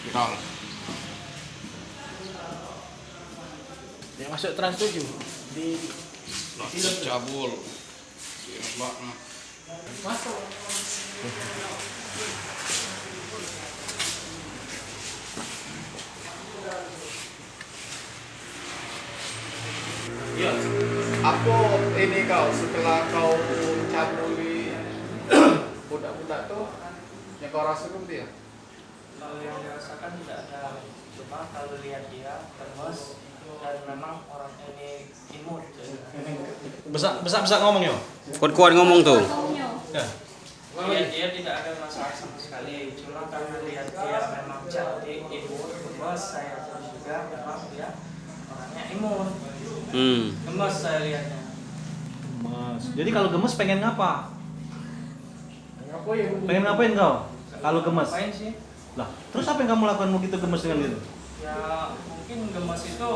Viral. Yang masuk Trans 7 di Film cabul. Mbak. masuk. Iya. Apa ini kau setelah kau cabuli budak-budak tuh yang kau rasa tuh dia? Kalau yang dirasakan tidak ada, cuma kalau lihat dia terus dan memang orang ini imut. Besar ngomong yo. Kuat-kuat ngomong tuh. Ya. Dia tidak ada masalah sama sekali, cuma karena lihat dia memang cantik, imut, gemes, saya tahu juga memang dia orangnya imut. Gemes saya lihatnya. Gemes. Jadi kalau gemes pengen ngapa? Apa ya? Pengen ngapain kau? Kalau gemes. Ngapain sih? Lah, terus apa yang kamu lakukan begitu gemes dengan itu? Ya mungkin gemes itu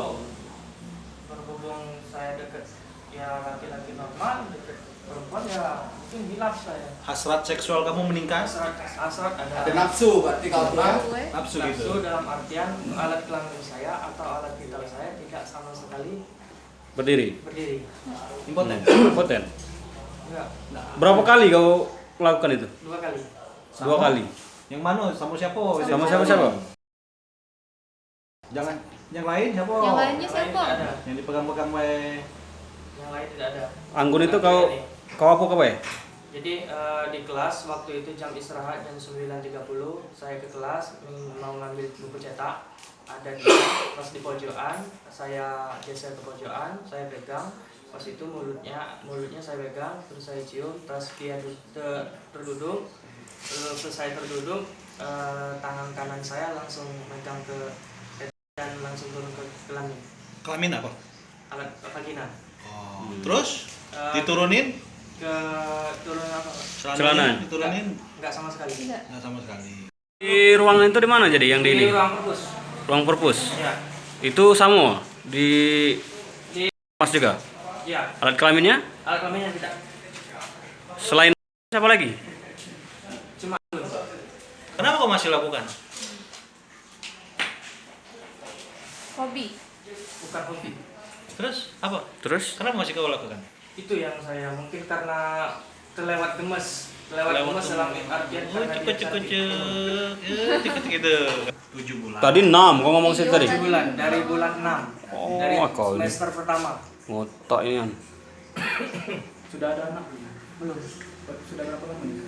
berhubung saya deket ya laki-laki normal, deket perempuan ya mungkin hilaf saya. Hasrat seksual kamu meningkat? Hasrat ada. Ada nafsu berarti kau pernah? Nafsu Nafsu gitu. dalam artian alat kelamin saya atau alat vital saya tidak sama sekali Berdiri. berdiri. Impoten. Poten. Enggak, Berapa kali kau melakukan itu? 2 kali. 2 kali. Yang mana? Sama siapa? Sama siapa? Jangan yang lain siapa? Yang lainnya Yang lain siapa? tidak ada. Yang dipegang-pegang wae. Yang lain tidak ada. Anggun itu Nanti kau ini. apa kawe? Jadi di kelas waktu itu jam istirahat jam 9.30 saya ke kelas mau ngambil buku cetak, ada pas di pojokan, saya geser ke pojokan, saya pegang, pas itu mulutnya saya pegang, terus saya cium, pas dia terduduk, selesai terduduk, tangan kanan saya langsung megang ke dan langsung turun ke kelamin, Kelamin apa? alat vagina. Oh. Terus Eh, diturunin? ke turun apa? Celana. Diturunin? Enggak sama sekali. Tidak. Nggak sama sekali. Di ruangan itu di mana jadi yang di ini? Di ruang perpus. Ruang perpus. Ya. Itu sama di Di Mas juga. ya, Alat kelaminnya alat kelaminnya tidak. selain siapa lagi? Cuma Kenapa kau masih lakukan? Hobi. bukan hobi. Terus apa? Terus Kenapa masih kau lakukan? Itu yang saya mungkin karena kelewat gemes. Kelewat gemes dalam artian Oh, karena dia cukup-cukup. cantik. Tikut gitu. 7 bulan. tadi 6 kau ngomong sih tadi. 7 bulan dari bulan 6. Oh, Dari kau ini. semester pertama. Ngotak ini kan. Sudah ada anak belum? Sudah berapa lama ini?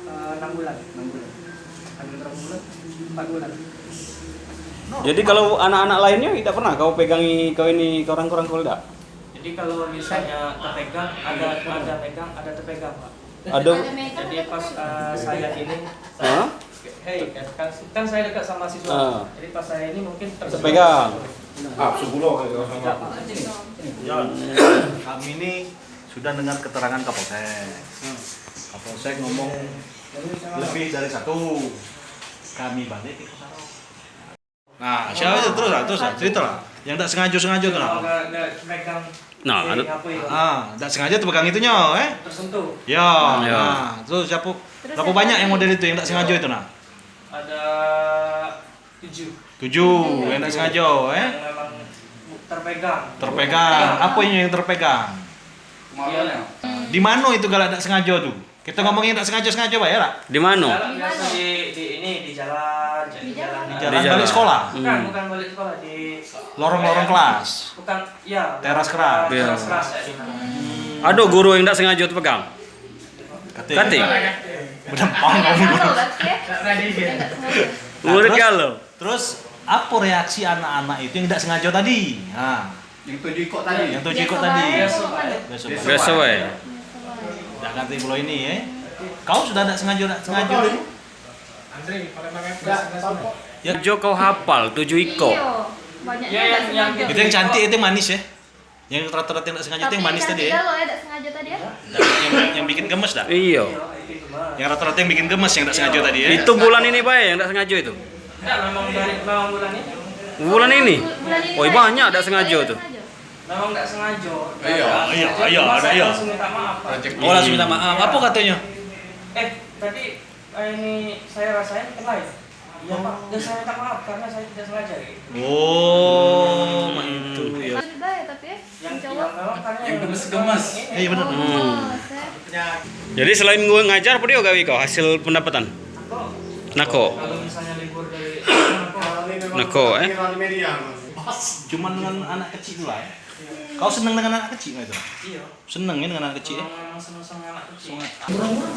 6 bulan. 6 bulan. Ada berapa bulan? 4 bulan. Jadi kalau anak-anak lainnya tidak pernah kau pegangi kau ini ke orang-orang kau tidak? Jadi kalau misalnya terpegang, ada pegang, ada terpegang, Pak. Ada. Jadi pas saya ini, Hah? kan saya dekat sama siswa. Ah. Jadi pas saya ini mungkin Terpegang. Sebulan kayak sama. John, kami ini sudah dengar keterangan Kapolsek. Kapolsek ngomong lebih dari 1. Kami balik ke Sarok. Nah, siapa itu terus cerita lah. Yang tak sengaja tuh nah. Nggak pegang. Nah, ada- Tak sengaja tuh pegang itunya, tersentuh. Ya, Ya. nah, terus siapa? Terus Berapa siapa banyak lagi? yang model itu yang tak sengaja itu nah? Ada 7 7 yang tak sengaja, yang memang terpegang. Terpegang. Apa yang terpegang? Iya. Di mana itu kalau tak sengaja tuh? Kita ngomongin tak sengaja Pak ya, Pak? Di mana? Jalan biasa di jalan, Di jalan. Di Di jalan jalan. balik sekolah. Bukan balik sekolah di Lorong-lorong kelas. bukan ya Teras keras. Iya. teras keras ya, di mana. Ada guru yang tidak sengaja tuh pegang. Kating. Berdempang kamu. Kenapa berarti ya? Tidak sengaja. Murid terus- kalau. Terus apa reaksi anak-anak itu yang tidak sengaja tadi? Nah, Yang 7 ikut tadi. yang 7 ikut Biasa tadi. baik, Biasa kok, baik. Biasa Biasa. baik. Biasa wae. Tak ganti pulau ini ya. Kau sudah tidak sengaja dulu? Ya Jo kau hafal 7 iko. Iya. Banyaknya Ya, tidak yang- sengaja. Itu yang cantik itu yang manis ya. Yang rata-rata yang tidak sengaja itu yang manis tadi ya. Kalau tidak sengaja tadi ya. Yang bikin gemes dah. Iya. Iya, itu gimana? Yang rata-rata yang bikin gemes yang tidak sengaja tadi ya. Itu bulan ini bae yang tidak sengaja itu. Enggak, memang bulan ini. Bulan ini. Bulan ini Woi Pak, banyak ini tidak sengaja tidak tuh. sengaja. Memang enggak sengaja. Iya, Cuma saya iya. langsung minta maaf, Pak. Rezeki. Oh langsung minta maaf. Apa katanya? Tadi ini saya rasain kena ya. Iya Pak, dan saya minta maaf karena saya tidak sengaja gitu. Oh, itu ya. Lebih baik tapi ya. Yang cowok. memang karena Yang gemes-gemes. Iya benar. Oh, saya. Jadi selain gue ngajar, apa dia gawe kau hasil pendapatan? kok Nako. kalau misalnya libur dari Nako, Viral media. Cuman dengan anak kecil lah. Kau seneng dengan anak kecil nggak itu? iya. Seneng ya dengan anak kecil ya? Memang senang-senang anak kecil.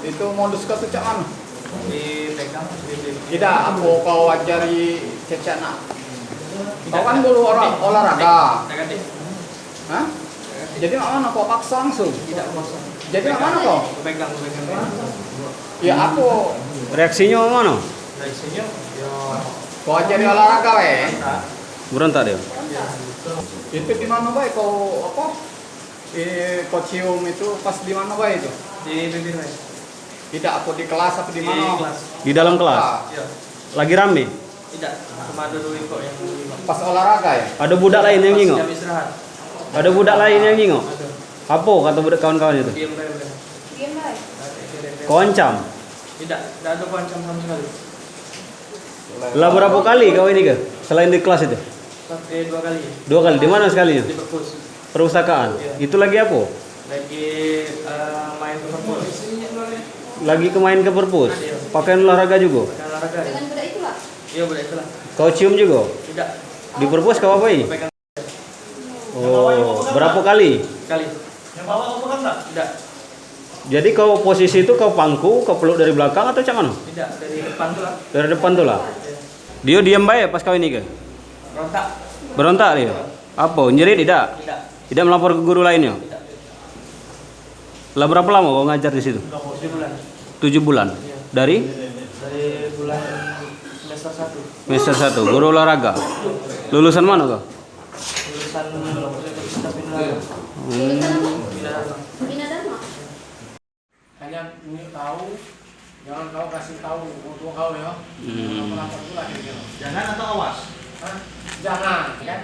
Itu modus kau tuh cak mana? Dipegang, Tidak, kau ajari cecak nak. Kau kan dulu olahraga. negatif. Hah? Jadi mak mana kau paksa langsung? Tidak kosong. Jadi mak mana kau? Pegang. Ya aku Reaksinya mana? Dari sini ya kau ajari olahraga weh. Berontak dia. Itu di mana baik kau apa? Kau cium itu pas di mana baik itu? di bibir Mas. Tidak aku di kelas apa di Di mana? kelas. Di dalam kelas. Iya. Lagi rame. Tidak, cuma ada dua kok yang lima. Pas olahraga ya? Ada budak lain yang nyingok. Jam istirahat. Ada budak lain yang nyingok. Ada. Apa kata budak kawan-kawan itu? Diam baik udah. Diam baik. Kau ancam. Tidak ada kuancam sama sekali. Lah berapa kali kau ini ke? Selain di kelas itu? Sampai 2 kali. 2 kali. Di mana sekalinya? Di perpus. Perpustakaan. Iya. Itu lagi apa? Lagi main ke perpus. Lagi main ke perpus. Pakaian olahraga juga. Pakai olahraga. Dengan budak itulah. Iya udah itulah. Kau cium juga? Tidak. Di perpus kau apain? Pegang Oh, berapa kali? kali. Yang bawa kau pegang nggak? Tidak. Jadi kau posisi itu kau pangku, kau peluk dari belakang atau cak mana? Tidak dari depan tuh lah. Dari depan tuh lah. Iya. Dia diam baik pas kau ini ke? Rontak. Berontak dia? Apa? Nyerit tidak? Tidak. Tidak melapor ke guru lainnya? Tidak. Lah berapa lama kau ngajar di situ? 7 bulan. 7 bulan. Iya. Dari Dari bulan semester 1. semester 1, guru olahraga. Lulusan mana kau? Lulusan Universitas Bina. Lulusan apa? Bina Dharma. Hanya ingin tahu, jangan kau kasih tahu untuk kau ya. Melapor itu lah kira-kira. Jangan atau awas? Hah? Jangan, kan?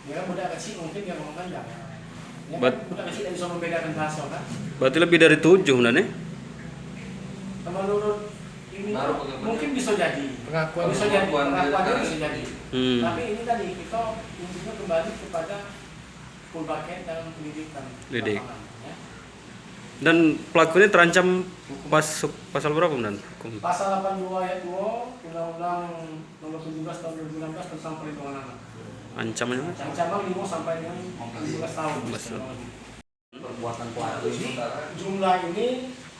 Dia kan budak kecil mungkin dia ngomong kan jangan. Ya kan budak kecil tidak bisa membedakan bahasa kan? Berarti lebih dari 7 sebenarnya. Menurut ini mungkin bisa jadi. Pengakuan Bisa jadi. Pengakuannya dari- bisa jadi. Tapi ini tadi kita intinya kembali kepada full bucket dalam pendidikan. Didik. Lapangan, ya. Dan pelaku ini terancam pasal berapa dan hukum? Pasal 82 ayat 2 Undang-Undang Nomor 17 Tahun 2016 tentang perlindungan anak. Ancamannya Mas? Ancaman 5 sampai dengan 15 tahun. Perbuatan pelaku Jadi ini jumlah ini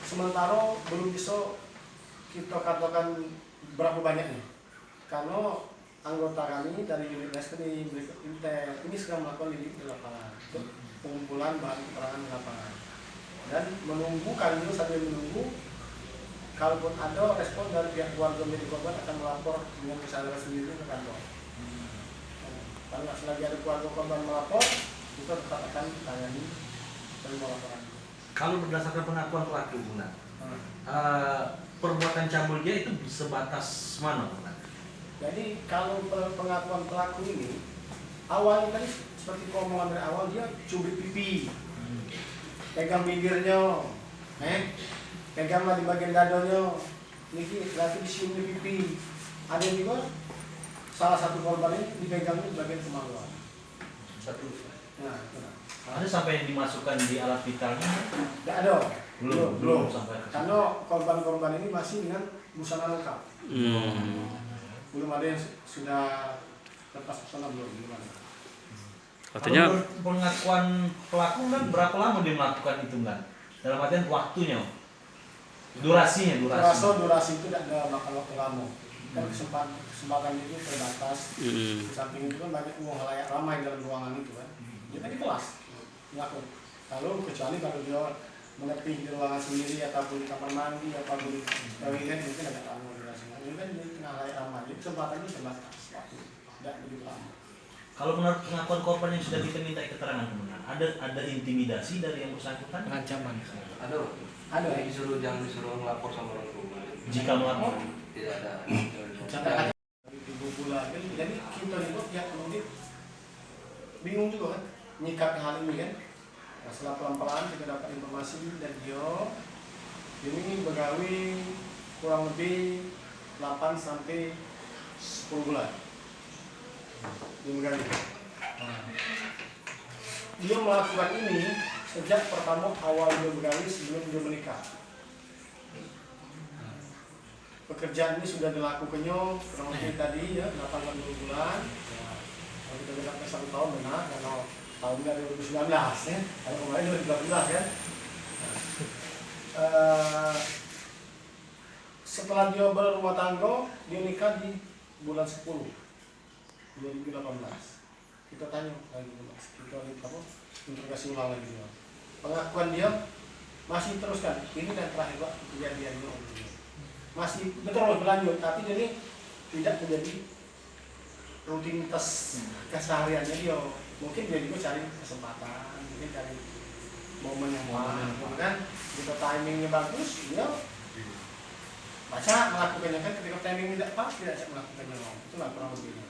sementara belum bisa kita katakan berapa banyaknya. Karena anggota kami dari unit Lester di berikut ini sedang melakukan lidik di lapangan untuk pengumpulan bahan keterangan di lapangan. Dan menunggu kali ini sambil menunggu, kalaupun ada respon dari pihak keluarga milik korban akan melapor dengan kesadaran sendiri ke kantor. Kalau nggak selagi ada keluarga korban melapor, kita tetap akan tangani dan melaporkan. Kalau berdasarkan pengakuan pelaku, Bunda, perbuatan cabul dia itu sebatas mana, Bunda? Jadi kalau pengakuan pelaku ini, awalnya tadi seperti omongan dari awal dia cubit pipi, pegang bibirnya, peganglah di bagian dadanya, niki lagi disium di pipi. Ada yang juga salah satu korban ini dipegang di bagian kemaluan. satu. Nah, benar. Ada sampai yang dimasukkan di alat vitalnya? Nggak ada. Belum sampai ke situ. Karena korban-korban ini masih dengan busana lengkap. Belum ada yang sudah lepas busana belum ada. Artinya Kalau menurut pengakuan pelaku kan berapa lama dia melakukan itu kan? Dalam artian waktunya, durasinya. Durasi itu tidak ada makan waktu lama. Kan kesempatan itu terbatas. Di samping itu kan banyak uang layak ramai dalam ruangan itu kan. Dia kan di kelas ngelakuin. Lalu kecuali kalau dia menepi di ruangan sendiri ataupun di kamar mandi ataupun di toilet mungkin agak lama durasinya. Ini kan di tengah layak ramai. Jadi kesempatannya terbatas. Waktu tidak begitu lama. Kalau menurut pengakuan korban yang sudah kita minta keterangan kebenaran, ada intimidasi dari yang bersangkutan? Pengancaman. Ada. Ada ya? Jangan disuruh ngelapor sama orang tua. Jika melapor, Tidak ada. Sampai ibu pula kan. Jadi kita juga pihak penyidik bingung juga kan nyikapi hal ini kan. Nah, setelah pelan-pelan kita dapat informasi dari dia ini begawi kurang lebih 8 sampai 10 bulan dia menggali. Nah, dia melakukan ini sejak pertama awal dia menggali sebelum dia menikah. Pekerjaan ini sudah dilakukannya kurang lebih tadi ya 8 bulan. Kalau kita dekatnya 1 tahun benar, karena tahun dari 2019 ya, kalau kemarin 2018 ya. Setelah dia berumah tangga, dia nikah di bulan 10 2018. Kita tanya lagi, kita interogasi ulang lagi dia. Pengakuan dia masih teruskan. Ini dan terakhir Pak kejadiannya masih betul berlanjut, tapi jadi tidak menjadi rutinitas kesehariannya dia. Mungkin dia juga cari kesempatan, mungkin cari momen yang pas, kan? Jika timingnya bagus, dia baca melakukannya kan ketika timing tidak pas tidak melakukannya, itulah kurang lebihnya.